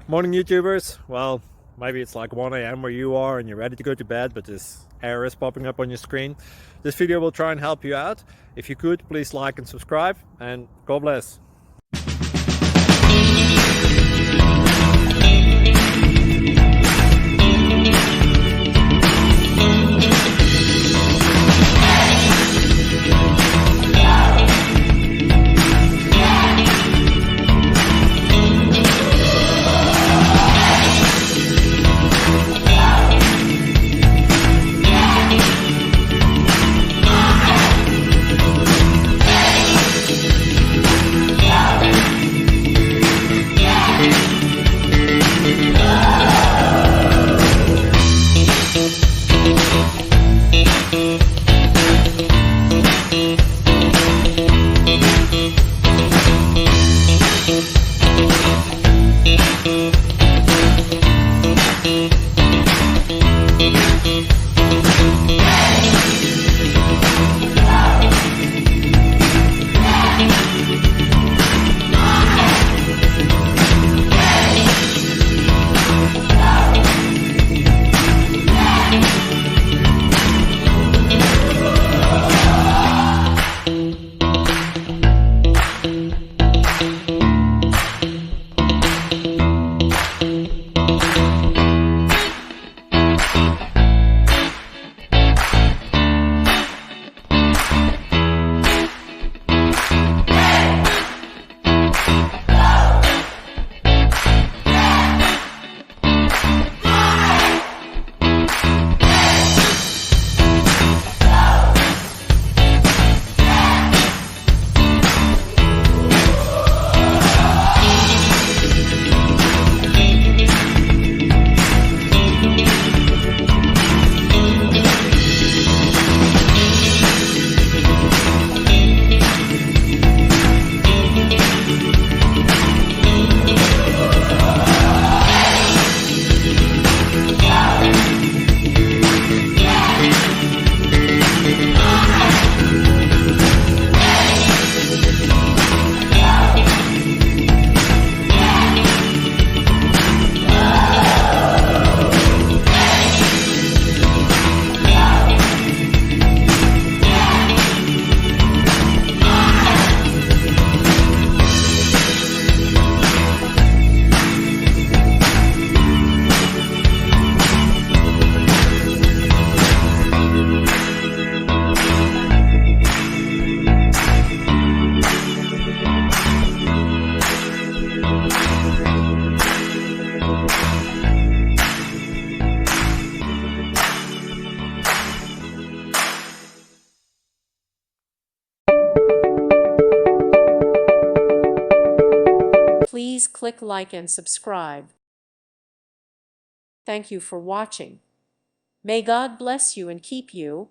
Morning YouTubers. Well, maybe it's like 1 a.m. where you are and you're ready to go to bed, but this error is popping up on your screen. This video will try and help you out. If you could, please like and subscribe, and God bless. Please click like and subscribe. Thank you for watching. May God bless you and keep you.